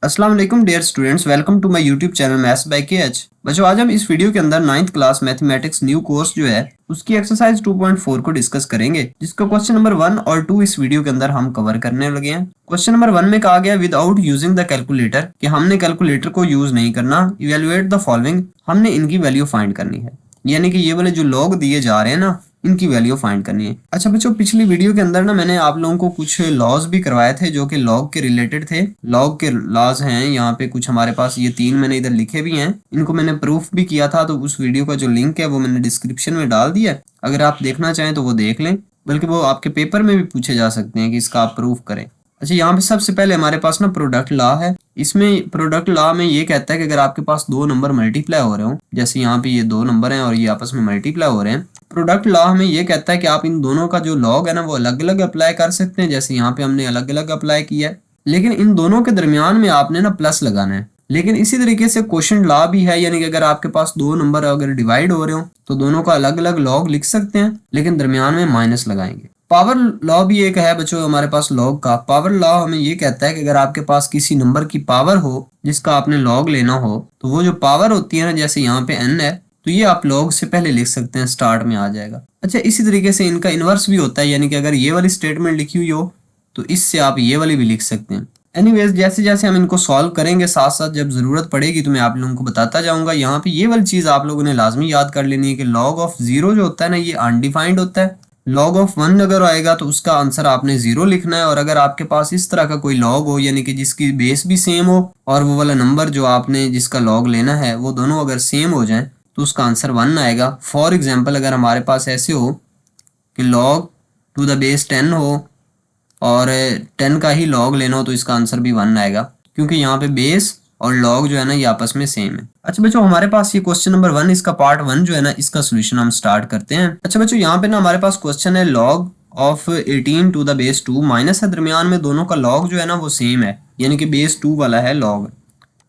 अस्सलाम वालेकुम dear students, welcome to my YouTube channel maths by KH. बच्चों, आज हम इस वीडियो के अंदर 9th class mathematics new course जो है उसकी एक्सरसाइज 2.4 को डिस्कस करेंगे, जिसका क्वेश्चन नंबर 1 और 2 इस वीडियो के अंदर हम कवर करने लगे हैं। क्वेश्चन नंबर 1 में कहा गया विदाउट यूजिंग द कैलकुलेटर, कि हमने कैलकुलेटर को यूज नहीं करना। इवेलुएट द फॉलोइंग, हमने इनकी वैल्यू फाइंड करनी है, यानी कि ये वाले जो लॉग दिए जा रहे हैं ना, इनकी वैल्यू फाइंड करनी है। अच्छा बच्चों, पिछली वीडियो के अंदर ना मैंने आप लोगों को कुछ लॉज भी करवाए थे जो कि लॉग के रिलेटेड थे। लॉग के लॉज हैं यहाँ पे कुछ हमारे पास, ये 3 मैंने इधर लिखे भी हैं, इनको मैंने प्रूफ भी किया था। तो उस वीडियो का जो लिंक है वो मैंने डिस्क्रिप्शन में डाल दिया, अगर आप देखना चाहें तो वो देख लें, बल्कि वो आपके पेपर में भी पूछे जा सकते हैं कि इसका आप प्रूफ करें। अच्छा, यहाँ पे सबसे पहले हमारे पास ना प्रोडक्ट लॉ है। इसमें प्रोडक्ट लॉ में ये कहता है कि अगर आपके पास दो नंबर मल्टीप्लाई हो रहे हो, जैसे यहाँ पे ये दो नंबर हैं और ये आपस में मल्टीप्लाई हो रहे हैं, प्रोडक्ट लॉ हमें ये कहता है कि आप इन दोनों का जो लॉग है ना वो अलग अलग अप्लाई कर सकते हैं। जैसे यहाँ पे हमने अलग अलग अप्लाई किया है, लेकिन इन दोनों के दरमियान में आपने ना प्लस लगाना है। लेकिन इसी तरीके से क्वोशिएंट लॉ भी है, यानी कि अगर आपके पास दो नंबर अगर डिवाइड हो रहे हो तो दोनों का अलग अलग लॉग लिख सकते हैं, लेकिन दरमियान में माइनस लगाएंगे। पावर लॉ भी एक है बच्चों हमारे पास लॉग का। पावर लॉ हमें ये कहता है कि अगर आपके पास किसी नंबर की पावर हो जिसका आपने लॉग लेना हो, तो वो जो पावर होती है ना, जैसे यहाँ पे n है, तो ये आप लॉग से पहले लिख सकते हैं, स्टार्ट में आ जाएगा। अच्छा, इसी तरीके से इनका इनवर्स भी होता है, यानी कि अगर ये वाली स्टेटमेंट लिखी हुई हो तो इससे आप ये वाली भी लिख सकते हैं। एनीवेज, जैसे जैसे हम इनको सॉल्व करेंगे, साथ साथ जब जरूरत पड़ेगी तो मैं आप लोगों को बताता जाऊंगा। यहाँ पे ये वाली चीज आप लोगों ने लाजमी याद कर लेनी है कि लॉग ऑफ 0 जो होता है ना, ये अनडिफाइंड होता है। लॉग ऑफ 1 अगर आएगा तो उसका आंसर आपने 0 लिखना है। और अगर आपके पास इस तरह का कोई लॉग हो, यानी कि जिसकी बेस भी सेम हो और वो वाला नंबर जो आपने जिसका लॉग लेना है वो दोनों अगर सेम हो जाएं, तो उसका आंसर 1 आएगा। फॉर एग्जाम्पल, अगर हमारे पास ऐसे हो कि लॉग टू द बेस 10 हो और 10 का ही लॉग लेना हो, तो इसका आंसर भी 1 आएगा, क्योंकि यहाँ पे बेस और लॉग जो है ना ये आपस में सेम है। अच्छा बच्चों, हमारे पास ये क्वेश्चन नंबर 1, इसका पार्ट 1 जो है ना, इसका सोल्यूशन हम स्टार्ट करते हैं। अच्छा बच्चों, यहाँ पे ना हमारे पास क्वेश्चन है log of 18 to the base 2, minus है दरमियान में, दोनों का लॉग जो है ना वो सेम है, यानी कि बेस 2 वाला है लॉग।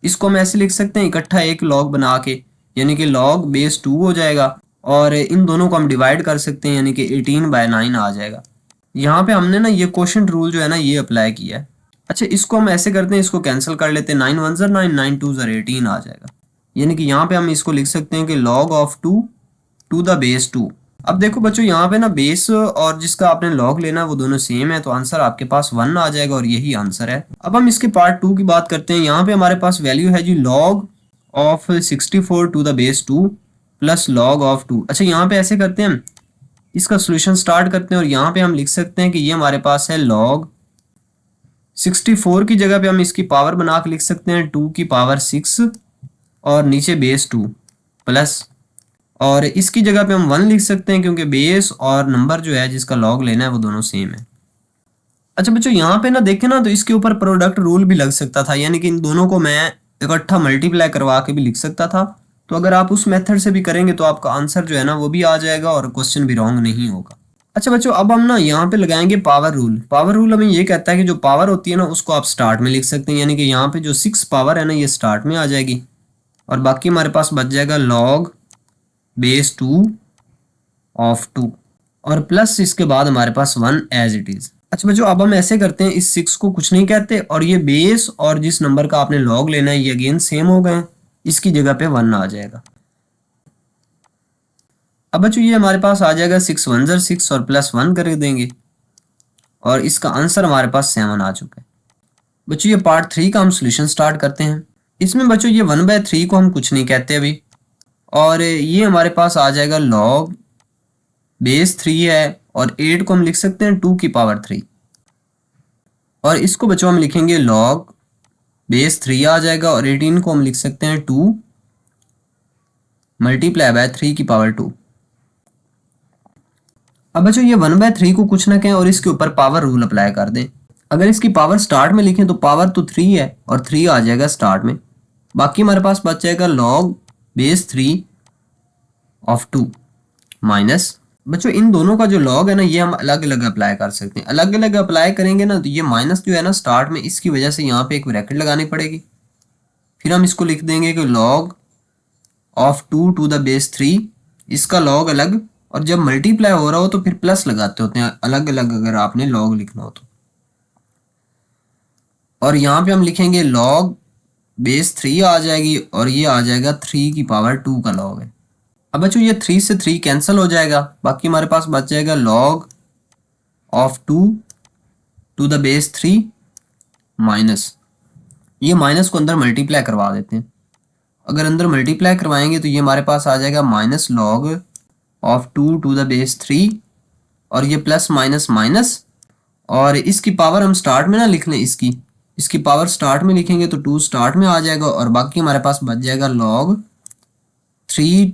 इसको हम ऐसे लिख सकते हैं इकट्ठा एक लॉग बना के, यानी कि लॉग बेस 2 हो जाएगा, और इन दोनों को हम डिवाइड कर सकते हैं, यानी कि 18/9 आ जाएगा। यहाँ पे हमने ना ये क्वोशिएंट रूल जो है ना ये अप्लाई किया है। अच्छा, इसको हम ऐसे करते हैं, इसको कैंसिल कर लेते हैं, 9 1 ज़र 9, 9 2 ज़र 18 आ जाएगा। यानी कि यहाँ पे हम इसको लिख सकते हैं कि log of 2 to the base 2। अब देखो बच्चों, यहाँ पे ना बेस और जिसका आपने लॉग लेना है वो दोनों सेम है, तो आंसर आपके पास 1 आ जाएगा और यही आंसर है। अब हम इसके पार्ट 2 की बात करते हैं। यहाँ पे हमारे पास वैल्यू है जी log of 64 to the base 2 plus log of 2। अच्छा, यहाँ पे ऐसे करते हैं, इसका सोल्यूशन स्टार्ट करते हैं और यहाँ पे हम लिख सकते हैं कि ये हमारे पास है लॉग 64 की जगह पे हम इसकी पावर बना के लिख सकते हैं 2 की पावर 6 और नीचे बेस 2 प्लस, और इसकी जगह पे हम 1 लिख सकते हैं, क्योंकि बेस और नंबर जो है जिसका लॉग लेना है वो दोनों सेम है। अच्छा बच्चों, यहाँ पे ना देखें ना, तो इसके ऊपर प्रोडक्ट रूल भी लग सकता था, यानी कि इन दोनों को मैं इकट्ठा मल्टीप्लाई करवा के भी लिख सकता था। तो अगर आप उस मेथड से भी करेंगे तो आपका आंसर जो है ना वो भी आ जाएगा और क्वेश्चन भी रॉन्ग नहीं होगा। अच्छा बच्चों, अब हम ना यहाँ पे लगाएंगे पावर रूल। पावर रूल हमें ये कहता है कि जो पावर होती है ना उसको आप स्टार्ट में लिख सकते हैं, यानी कि यहाँ पे जो 6 पावर है ना ये स्टार्ट में आ जाएगी, और बाकी हमारे पास बच जाएगा लॉग बेस 2 ऑफ 2, और प्लस इसके बाद हमारे पास 1 एज इट इज। अच्छा बच्चों, अब हम ऐसे करते हैं, इस 6 को कुछ नहीं कहते, और ये बेस और जिस नंबर का आपने लॉग लेना है ये अगेन सेम हो गए, इसकी जगह पे 1 आ जाएगा। अब बच्चों ये हमारे पास आ जाएगा 6 1 ज़र 6 और प्लस 1 कर देंगे, और इसका आंसर हमारे पास 7 आ चुका है। बच्चों ये पार्ट 3 का हम सोल्यूशन स्टार्ट करते हैं। इसमें बच्चों ये 1/3 को हम कुछ नहीं कहते अभी, और ये हमारे पास आ जाएगा लॉग बेस 3 है, और 8 को हम लिख सकते हैं 2 की पावर 3, और इसको बच्चों हम लिखेंगे लॉग बेस 3 आ जाएगा, और 18 को हम लिख सकते हैं 2 मल्टीप्लाई बाय 3 की पावर 2। अब बच्चों ये 1/3 को कुछ ना कहें और इसके ऊपर पावर रूल अप्लाई कर दें। अगर इसकी पावर स्टार्ट में लिखें तो पावर तो 3 है और 3 आ जाएगा स्टार्ट में, बाकी हमारे पास बच जाएगा लॉग बेस 3 ऑफ 2 माइनस। बच्चों इन दोनों का जो लॉग है ना ये हम अलग अलग अप्लाई कर सकते हैं। अलग अलग अप्लाई करेंगे ना तो ये माइनस जो है ना स्टार्ट में, इसकी वजह से यहाँ पे एक ब्रैकेट लगानी पड़ेगी। फिर हम इसको लिख देंगे कि log of 2 to the base 3, इसका लॉग अलग, और जब मल्टीप्लाई हो रहा हो तो फिर प्लस लगाते होते हैं अलग अलग, अगर आपने लॉग लिखना हो तो। और यहाँ पे हम लिखेंगे लॉग बेस 3 आ जाएगी और ये आ जाएगा 3 की पावर 2 का लॉग है। अब बच्चों ये 3 से 3 कैंसिल हो जाएगा, बाकी हमारे पास बच जाएगा log of 2 to the base 3 minus, ये माइनस को अंदर मल्टीप्लाई करवा देते हैं। अगर अंदर मल्टीप्लाई करवाएंगे तो ये हमारे पास आ जाएगा minus log of 2 to the base 3 और ये प्लस माइनस माइनस, और इसकी पावर हम स्टार्ट में ना लिख लें, इसकी पावर स्टार्ट में लिखेंगे तो 2 स्टार्ट में आ जाएगा और बाकी हमारे पास बच जाएगा लॉग 3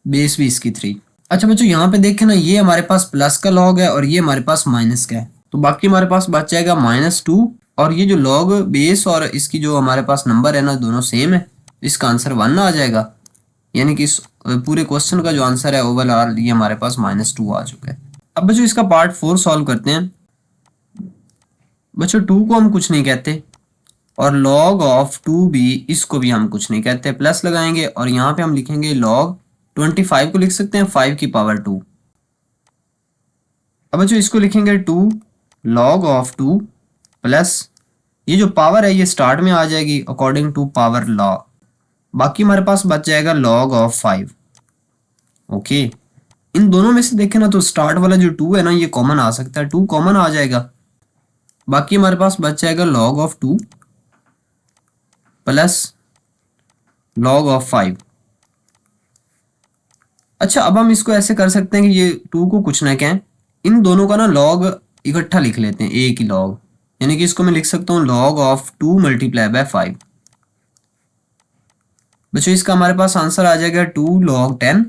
बेस भी इसकी 3। अच्छा बच्चों यहाँ पे देखें ना, ये हमारे पास प्लस का लॉग है और ये हमारे पास माइनस का है, तो बाकी हमारे पास बच जाएगा -2 और ये जो लॉग बेस और इसकी जो हमारे पास नंबर है ना दोनों सेम है, इसका आंसर 1 आ जाएगा। यानी कि इस पूरे क्वेश्चन का जो आंसर है ओवरऑल ये हमारे पास -2 आ चुका है। अब बच्चों इसका पार्ट 4 सॉल्व करते हैं। बच्चों 2 को हम कुछ नहीं कहते और लॉग ऑफ 2 भी, इसको भी हम कुछ नहीं कहते, प्लस लगाएंगे और यहाँ पे हम लिखेंगे लॉग 25 को लिख सकते हैं 5 की पावर 2। अब बच्चों इसको लिखेंगे 2 लॉग ऑफ 2 प्लस ये जो पावर है ये स्टार्ट में आ जाएगी अकॉर्डिंग टू पावर लॉ, बाकी हमारे पास बच जाएगा लॉग ऑफ 5। ओके, इन दोनों में से देखें ना तो स्टार्ट वाला जो 2 है ना ये कॉमन आ सकता है, 2 कॉमन आ जाएगा, बाकी हमारे पास बच जाएगा log of 2 plus log of 5। अच्छा अब हम इसको ऐसे कर सकते हैं कि ये 2 को कुछ ना कहें, इन दोनों का ना log इकट्ठा लिख लेते हैं, एक ही log, यानी कि इसको मैं लिख सकता हूँ log ऑफ 2 मल्टीप्लाई बाय 5। बच्चों इसका हमारे पास आंसर आ जाएगा 2 log 10।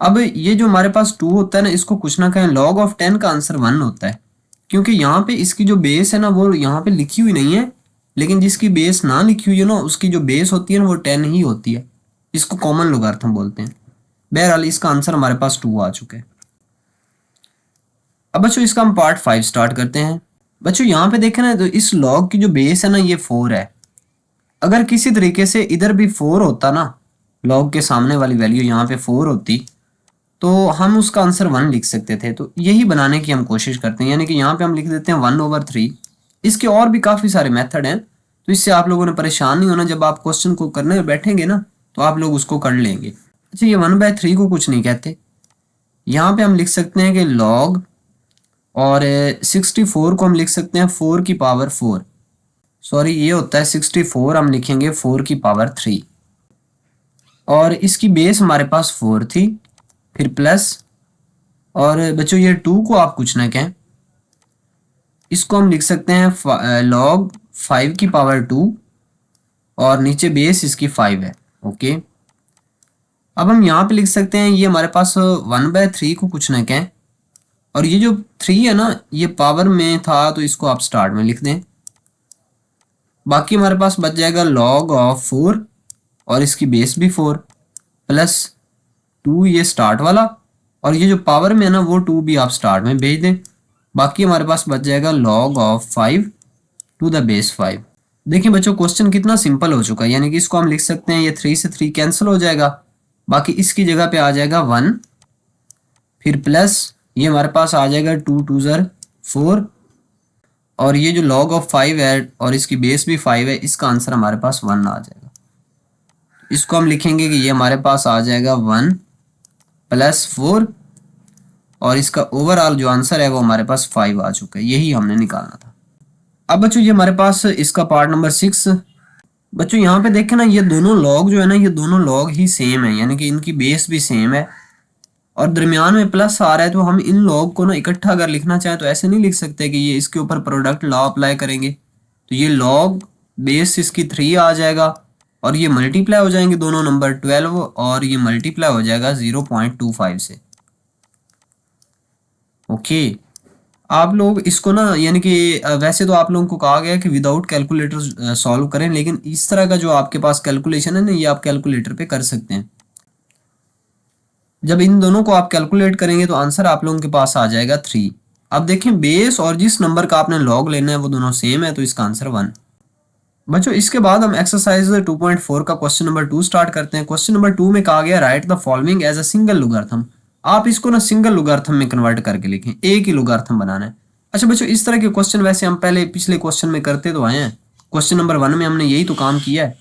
अब ये जो हमारे पास 2 होता है ना इसको कुछ ना कहें, log ऑफ 10 का आंसर 1 होता है, क्योंकि यहाँ पे इसकी जो बेस है ना वो यहाँ पे लिखी हुई नहीं है, लेकिन जिसकी बेस ना लिखी हुई है ना उसकी जो बेस होती है ना वो 10 ही होती है, इसको कॉमन लोगारिथम बोलते हैं। बहरहाल इसका आंसर हमारे पास 2 आ चुका है। अब बच्चों इसका हम पार्ट 5 स्टार्ट करते हैं। बच्चों यहाँ पे देखें ना तो इस लॉग की जो बेस है ना ये 4 है, अगर किसी तरीके से इधर भी 4 होता ना, लॉग के सामने वाली वैल्यू यहाँ पे 4 होती तो हम उसका आंसर 1 लिख सकते थे, तो यही बनाने की हम कोशिश करते हैं, यानी कि यहाँ पे हम लिख देते हैं 1/3। इसके और भी काफ़ी सारे मेथड हैं, तो इससे आप लोगों ने परेशान नहीं होना, जब आप क्वेश्चन को करने बैठेंगे ना तो आप लोग उसको कर लेंगे। अच्छा ये 1/3 को कुछ नहीं कहते, यहाँ पे हम लिख सकते हैं कि log, और 64 को हम लिख सकते हैं 4 की पावर 4, सॉरी ये होता है 64, हम लिखेंगे 4 की पावर 3, और इसकी बेस हमारे पास 4 थी, फिर प्लस, और बच्चों ये 2 को आप कुछ ना कहें, इसको हम लिख सकते हैं log 5 की पावर 2 और नीचे बेस इसकी 5 है। ओके, अब हम यहाँ पे लिख सकते हैं ये हमारे पास 1/3 को कुछ ना कहें, और ये जो 3 है ना ये पावर में था तो इसको आप स्टार्ट में लिख दें, बाकी हमारे पास बच जाएगा log ऑफ 4 और इसकी बेस भी 4 प्लस 2 ये स्टार्ट वाला, और ये जो पावर में है ना वो 2 भी आप स्टार्ट में भेज दें, बाकी हमारे पास बच जाएगा log of 5 to the base 5। देखिए बच्चों क्वेश्चन कितना सिंपल हो चुका है, यानी कि इसको हम लिख सकते हैं ये 3 से 3 कैंसिल हो जाएगा, बाकी इसकी जगह पे आ जाएगा 1, फिर प्लस ये हमारे पास आ जाएगा 2 2 4, और ये जो log ऑफ 5 है और इसकी बेस भी 5 है, इसका आंसर हमारे पास 1 आ जाएगा। इसको हम लिखेंगे कि ये हमारे पास आ जाएगा 1 प्लस 4, और इसका ओवरऑल जो आंसर है वो हमारे पास 5 आ चुका है, यही हमने निकालना था। अब बच्चों ये हमारे पास इसका पार्ट नंबर 6। बच्चों यहाँ पे देखें ना ये दोनों लॉग जो है ना ये दोनों लॉग ही सेम है, यानी कि इनकी बेस भी सेम है और दरमियान में प्लस आ रहा है, तो हम इन लॉग को ना इकट्ठा अगर लिखना चाहें तो ऐसे नहीं लिख सकते कि ये इसके ऊपर प्रोडक्ट लॉ अप्लाई करेंगे, तो ये लॉग बेस इसकी 3 आ जाएगा और ये मल्टीप्लाई हो जाएंगे दोनों नंबर 12 और ये मल्टीप्लाई हो जाएगा 0.25 से। ओके, आप लोग इसको ना यानी कि वैसे तो आप लोगों को कहा गया है कि विदाउट कैलकुलेटर सॉल्व करें, लेकिन इस तरह का जो आपके पास कैलकुलेशन है ना ये आप कैलकुलेटर पे कर सकते हैं। जब इन दोनों को आप कैलकुलेट करेंगे तो आंसर आप लोगों के पास आ जाएगा 3। अब देखें बेस और जिस नंबर का आपने लॉग लेना है वो दोनों सेम है, तो इसका आंसर 1। बच्चों इसके बाद हम एक्सरसाइज 2.4 का क्वेश्चन नंबर 2 स्टार्ट करते हैं। क्वेश्चन नंबर 2 में कहा गया write the following as a single logarithm. आप इसको ना सिंगल लोगारिथम में कन्वर्ट करके लिखें, एक ही लोगारिथम बनाना है। अच्छा बच्चों इस तरह के क्वेश्चन वैसे हम पहले पिछले क्वेश्चन में करते तो आए हैं, क्वेश्चन नंबर 1 में हमने यही तो काम किया है।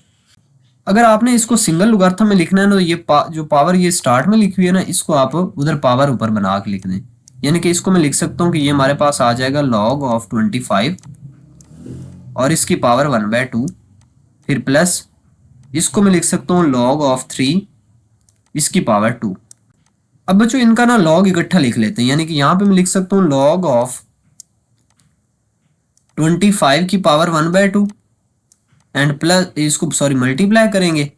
अगर आपने इसको सिंगल लोगारिथम में लिखना है ना, तो ये जो पावर ये स्टार्ट में लिखी हुई है ना, इसको आप उधर पावर ऊपर बना के लिख दें। यानी कि इसको मैं लिख सकता हूँ कि ये हमारे पास आ जाएगा log ऑफ 25 और इसकी पावर 1/2, फिर प्लस इसको मैं लिख सकता हूँ log ऑफ 3 इसकी पावर 2। अब बच्चों इनका ना log इकट्ठा लिख लेते हैं, यानी कि यहाँ पे मैं लिख सकता हूँ log ऑफ 25 की पावर 1/2 एंड प्लस इसको मल्टीप्लाई करेंगे,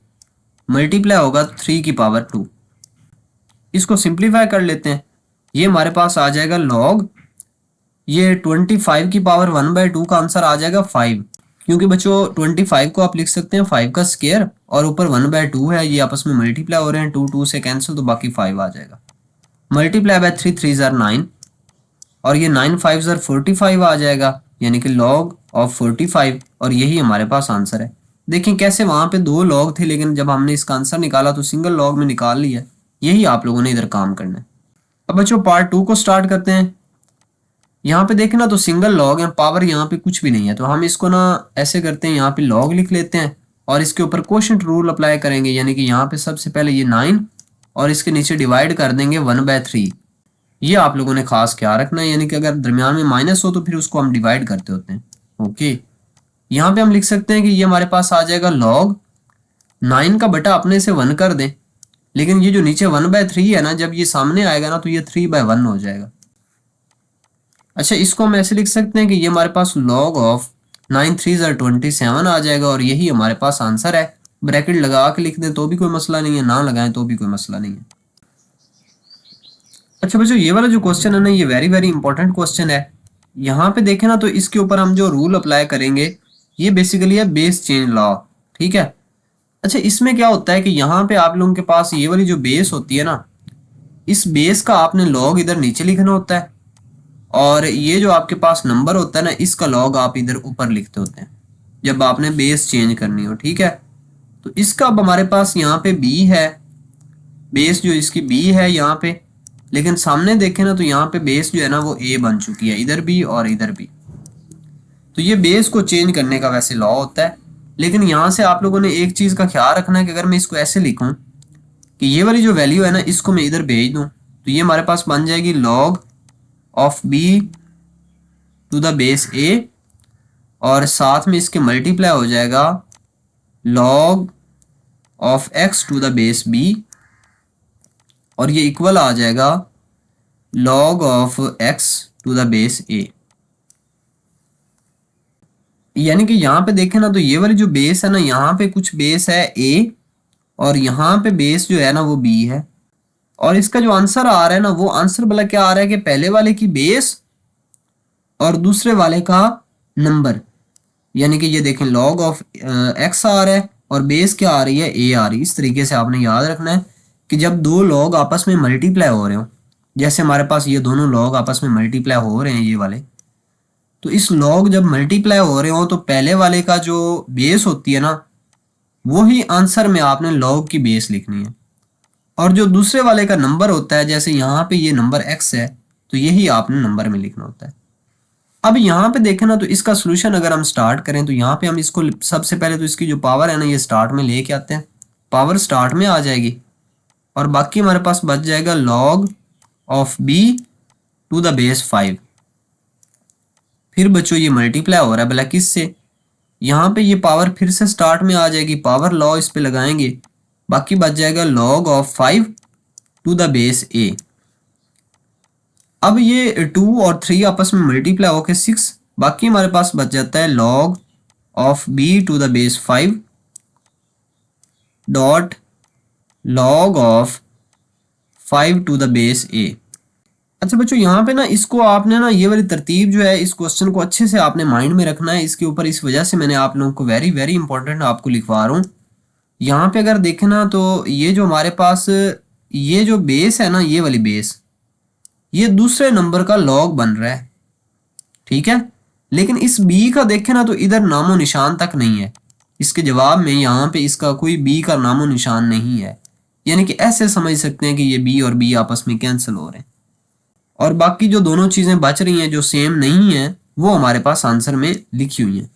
मल्टीप्लाई होगा 3 की पावर 2। इसको सिंप्लीफाई कर लेते हैं, ये हमारे पास आ जाएगा log ये 25 की पावर 1/2 का आंसर आ जाएगा 5, क्योंकि बच्चों 25 को आप लिख सकते हैं 5 का स्क्वायर और ऊपर 1/2 है, ये आपस में मल्टीप्लाई हो रहे हैं, 2 से कैंसिल तो बाकी 5 आ जाएगा। मल्टीप्लाई बाय 3 3 जार 9 और ये 9 5 जार 45 आ जाएगा, यानी कि log ऑफ 45 और यही हमारे पास आंसर है। देखिए कैसे वहां पे 2 log थे, लेकिन जब हमने इसका आंसर निकाला तो सिंगल log में निकाल लिया। यही आप लोगों ने इधर काम करना है। अब बच्चों पार्ट 2 को स्टार्ट करते हैं। यहाँ पे देखें ना तो सिंगल लॉग है, पावर यहाँ पे कुछ भी नहीं है, तो हम इसको ना ऐसे करते हैं, यहाँ पे लॉग लिख लेते हैं और इसके ऊपर क्वोशिएंट रूल अप्लाई करेंगे, यानी कि यहाँ पे सबसे पहले ये 9 और इसके नीचे डिवाइड कर देंगे 1/3। ये आप लोगों ने खास ख्याल रखना है, यानी कि अगर दरमियान में माइनस हो तो फिर उसको हम डिवाइड करते होते हैं। ओके, यहाँ पे हम लिख सकते हैं कि ये हमारे पास आ जाएगा log 9 का बटा अपने से 1 कर दें, लेकिन ये जो नीचे 1/3 है ना, जब ये सामने आएगा ना तो ये 3/1 हो जाएगा। अच्छा, इसको हम ऐसे लिख सकते हैं कि ये हमारे पास log ऑफ 9 3 जार 27 आ जाएगा और यही हमारे पास आंसर है। ब्रैकेट लगा के लिख दें तो भी कोई मसला नहीं है, ना लगाएं तो भी कोई मसला नहीं है। अच्छा बच्चों, ये वाला जो क्वेश्चन है ना, ये वेरी वेरी इंपॉर्टेंट क्वेश्चन है। यहाँ पे देखें ना तो इसके ऊपर हम जो रूल अप्लाई करेंगे ये बेसिकली है बेस चेंज लॉ। ठीक है। अच्छा, इसमें क्या होता है कि यहाँ पे आप लोगों के पास ये वाली जो बेस होती है ना, इस बेस का आपने log इधर नीचे लिखना होता है और ये जो आपके पास नंबर होता है ना, इसका log आप इधर ऊपर लिखते होते हैं जब आपने बेस चेंज करनी हो। ठीक है। तो इसका अब हमारे पास यहाँ पे b है, बेस जो इसकी b है यहाँ पे, लेकिन सामने देखें ना तो यहाँ पे बेस जो है ना वो a बन चुकी है, इधर भी और इधर भी। तो ये बेस को चेंज करने का वैसे लॉ होता है, लेकिन यहाँ से आप लोगों ने एक चीज़ का ख्याल रखना है कि अगर मैं इसको ऐसे लिखूँ कि ये वाली जो वैल्यू है ना इसको मैं इधर भेज दूँ, तो ये हमारे पास बन जाएगी log of b to the base a और साथ में इसके मल्टीप्लाई हो जाएगा log of x to the base b और ये इक्वल आ जाएगा log of x to the base a। यानी कि यहाँ पे देखें ना तो ये वाली जो बेस है ना, यहाँ पे कुछ बेस है a और यहाँ पे बेस जो है ना वो b है, और इसका जो आंसर आ रहा है ना वो आंसर भला क्या आ रहा है कि पहले वाले की बेस और दूसरे वाले का नंबर। यानी कि ये देखें log ऑफ x आ रहा है और बेस क्या आ रही है, a आ रही है। इस तरीके से आपने याद रखना है कि जब दो log आपस में मल्टीप्लाई हो रहे हो, जैसे हमारे पास ये दोनों log आपस में मल्टीप्लाई हो रहे हैं ये वाले, तो इस log जब मल्टीप्लाई हो रहे हो तो पहले वाले का जो बेस होती है ना वो ही आंसर में आपने log की बेस लिखनी है, और जो दूसरे वाले का नंबर होता है, जैसे यहाँ पे ये नंबर x है तो यही आपने नंबर में लिखना होता है। अब यहाँ पे देखें ना तो इसका सोल्यूशन अगर हम स्टार्ट करें तो यहाँ पे हम इसको सबसे पहले तो इसकी जो पावर है ना ये स्टार्ट में लेके आते हैं, पावर स्टार्ट में आ जाएगी और बाकी हमारे पास बच जाएगा log of b to the base 5। फिर बच्चों ये मल्टीप्लाई हो रहा है भला किससे, यहाँ पे ये पावर फिर से स्टार्ट में आ जाएगी, पावर लॉ इस पे लगाएंगे, बाकी बच जाएगा log of 5 to the base a। अब ये 2 और 3 आपस में मल्टीप्लाई होकर 6, बाकी हमारे पास बच जाता है log of b to the base 5 dot log of 5 to the base a। अच्छा बच्चों, यहाँ पे ना इसको आपने ना ये वाली तरतीब जो है इस क्वेश्चन को अच्छे से आपने माइंड में रखना है इसके ऊपर, इस वजह से मैंने आप लोगों को वेरी वेरी इंपॉर्टेंट आपको लिखवा रहा हूँ। यहाँ पे अगर देखें ना तो ये जो हमारे पास ये जो बेस है ना, ये वाली बेस ये दूसरे नंबर का log बन रहा है। ठीक है। लेकिन इस b का देखें ना तो इधर नामो निशान तक नहीं है, इसके जवाब में यहाँ पे इसका कोई b का नामो निशान नहीं है, यानी कि ऐसे समझ सकते हैं कि ये b और b आपस में कैंसिल हो रहे हैं और बाकी जो दोनों चीजें बच रही हैं जो सेम नहीं है वो हमारे पास आंसर में लिखी हुई हैं।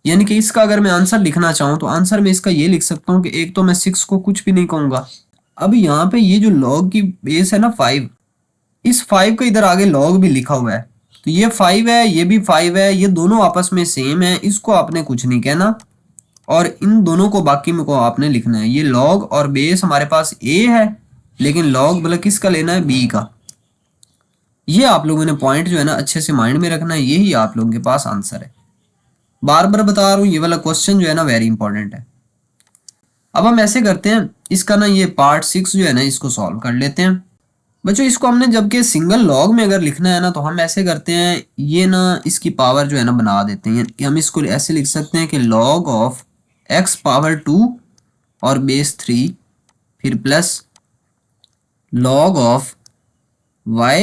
यानी कि इसका अगर मैं आंसर लिखना चाहूँ तो आंसर में इसका ये लिख सकता हूँ कि एक तो मैं 6 को कुछ भी नहीं कहूंगा। अब यहाँ पे ये जो लॉग की बेस है ना 5, इस 5 का इधर आगे लॉग भी लिखा हुआ है, तो ये 5 है, ये भी 5 है, ये दोनों आपस में सेम है, इसको आपने कुछ नहीं कहना और इन दोनों को बाकी में को आपने लिखना है। ये लॉग और बेस हमारे पास a है, लेकिन लॉग मतलब किसका लेना है, b का। ये आप लोगों ने पॉइंट जो है ना अच्छे से माइंड में रखना है, यही आप लोगों के पास आंसर है। बार बार बता रहा हूँ, ये वाला क्वेश्चन जो है ना वेरी इंपॉर्टेंट है। अब हम ऐसे करते हैं, इसका ना ये पार्ट 6 जो है ना इसको सॉल्व कर लेते हैं। बच्चों इसको हमने जबकि सिंगल लॉग में अगर लिखना है ना तो हम ऐसे करते हैं, ये ना इसकी पावर जो है ना बना देते हैं कि हम इसको ऐसे लिख सकते हैं कि लॉग ऑफ x पावर 2 और बेस 3 फिर plus log of y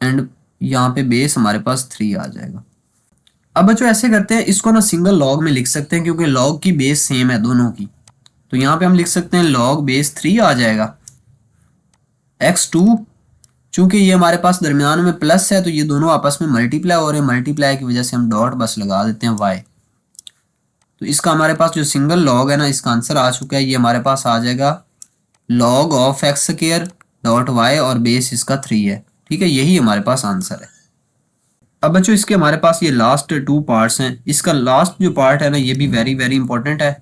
and यहाँ पे बेस हमारे पास 3 आ जाएगा। अब बच्चों ऐसे करते हैं, इसको ना सिंगल लॉग में लिख सकते हैं क्योंकि लॉग की बेस सेम है दोनों की, तो यहाँ पे हम लिख सकते हैं लॉग बेस 3 आ जाएगा x2। चूंकि ये हमारे पास दरमियान में प्लस है तो ये दोनों आपस में मल्टीप्लाई हो रहे हैं, मल्टीप्लाई की वजह से हम डॉट बस लगा देते हैं y। तो इसका हमारे पास जो सिंगल लॉग है ना इसका आंसर आ चुका है, ये हमारे पास आ जाएगा log of x square dot y और बेस इसका 3 है। ठीक है, यही हमारे पास आंसर है। अब बच्चों इसके हमारे पास ये लास्ट 2 पार्ट्स हैं, इसका लास्ट जो पार्ट है ना ये भी वेरी वेरी इंपॉर्टेंट है,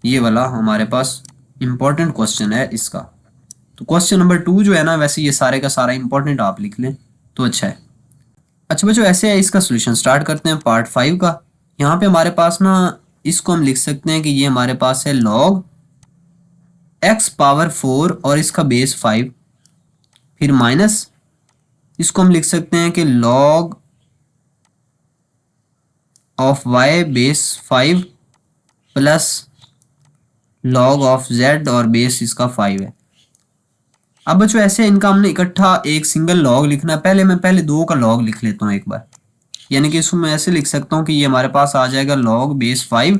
ये वाला हमारे पास इंपॉर्टेंट क्वेश्चन है इसका। तो क्वेश्चन नंबर 2 जो है ना, वैसे ये सारे का सारा इंपॉर्टेंट आप लिख लें तो अच्छा है। अच्छा बच्चों ऐसे है, इसका सोल्यूशन स्टार्ट करते हैं पार्ट 5 का। यहाँ पे हमारे पास ना इसको हम लिख सकते हैं कि ये हमारे पास है लॉग x पावर 4 और इसका बेस 5, फिर माइनस इसको हम लिख सकते हैं कि log of y base 5 plus log of z और बेस इसका 5 है। अब बच्चों ऐसे इनका हमने इकट्ठा एक सिंगल लॉग लिखना है। पहले 2 का लॉग लिख लेता हूँ एक बार, यानी कि इसको मैं ऐसे लिख सकता हूँ कि ये हमारे पास आ जाएगा लॉग बेस 5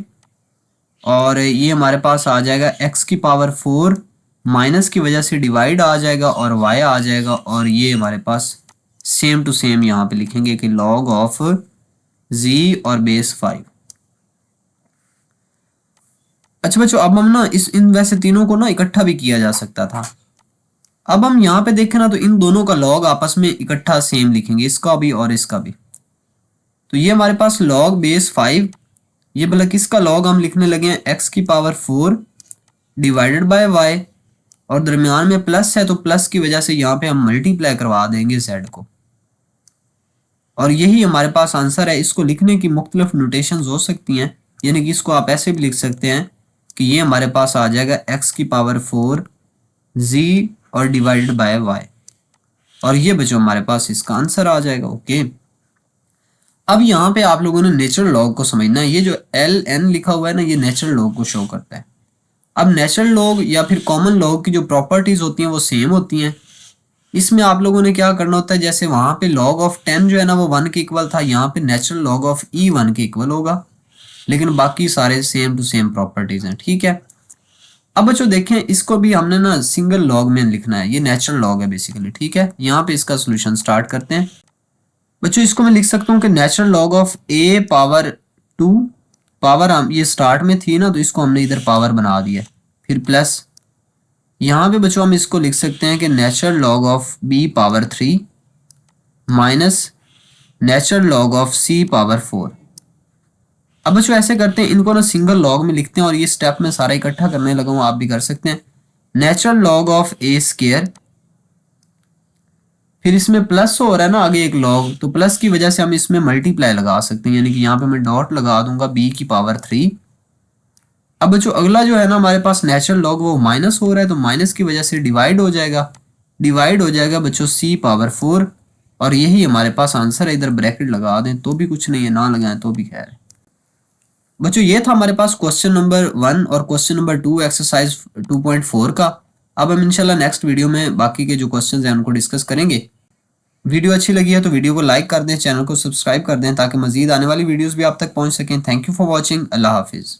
और ये हमारे पास आ जाएगा x की पावर 4 माइनस की वजह से डिवाइड आ जाएगा और y आ जाएगा, और ये हमारे पास सेम टू सेम यहाँ पे लिखेंगे कि लॉग ऑफ z और बेस 5। अच्छा बच्चों अब हम ना इन वैसे तीनों को ना इकट्ठा भी किया जा सकता था। अब हम यहाँ पे देखें ना तो इन दोनों का लॉग आपस में इकट्ठा सेम लिखेंगे, इसका भी और इसका भी। तो ये हमारे पास लॉग बेस 5, ये मतलब किसका लॉग हम लिखने लगे हैं x की पावर 4 डिवाइडेड बाय y, और दरमियान में प्लस है तो प्लस की वजह से यहाँ पे हम मल्टीप्लाई करवा देंगे z को, और यही हमारे पास आंसर है। इसको लिखने की मुख्तलिफ नोटेशंस हो सकती हैं, यानी कि इसको आप ऐसे भी लिख सकते हैं कि ये हमारे पास आ जाएगा x की पावर 4 z और डिवाइडेड बाय y, और ये बच्चों हमारे पास इसका आंसर आ जाएगा। ओके, अब यहाँ पे आप लोगों ने नेचुरल लॉग को समझना है। ये जो ln लिखा हुआ है ना ये नेचुरल लॉग को शो करता है। अब नेचुरल लॉग या फिर कॉमन लॉग की जो प्रॉपर्टीज होती हैं वो सेम होती हैं। इसमें आप लोगों ने क्या करना होता है, जैसे वहां पे log ऑफ 10 जो है ना वो 1 के इक्वल था, यहाँ पे नेचुरल log ऑफ e 1 के इक्वल होगा, लेकिन बाकी सारे सेम टू सेम प्रॉपर्टीज हैं। ठीक है, अब बच्चों देखें इसको भी हमने ना सिंगल लॉग में लिखना है, ये नेचुरल लॉग है बेसिकली। ठीक है, यहाँ पे इसका सोल्यूशन स्टार्ट करते हैं। बच्चों इसको मैं लिख सकता हूँ कि natural log of a power 2, power हम ये स्टार्ट में थी ना तो इसको हमने इधर पावर बना दिया, फिर प्लस यहाँ पे बच्चों हम इसको लिख सकते हैं कि natural log of b power 3 minus natural log of c power 4। अब बच्चों ऐसे करते हैं, इनको ना सिंगल लॉग में लिखते हैं और ये स्टेप में सारा इकट्ठा करने लगा हूँ, आप भी कर सकते हैं। Natural log of a square, फिर इसमें प्लस हो रहा है ना आगे एक लॉग, तो प्लस की वजह से हम इसमें मल्टीप्लाई लगा सकते हैं, यानी कि यहाँ पे मैं डॉट लगा दूंगा b की पावर 3। अब बच्चों अगला जो है ना हमारे पास नेचुरल लॉग वो माइनस हो रहा है, तो माइनस की वजह से डिवाइड हो जाएगा बच्चों c पावर 4, और यही हमारे पास आंसर है। इधर ब्रैकेट लगा दें तो भी कुछ नहीं है, ना लगाएं तो भी खैर है। बच्चों ये था हमारे पास क्वेश्चन नंबर 1 और क्वेश्चन नंबर 2 एक्सरसाइज 2.4 का। अब हम इंशाल्लाह नेक्स्ट वीडियो में बाकी के जो क्वेश्चंस हैं उनको डिस्कस करेंगे। वीडियो अच्छी लगी है तो वीडियो को लाइक कर दें, चैनल को सब्सक्राइब कर दें ताकि मजीद आने वाली वीडियोस भी आप तक पहुंच सकें। Thank you for watching. अल्लाह हाफिज़।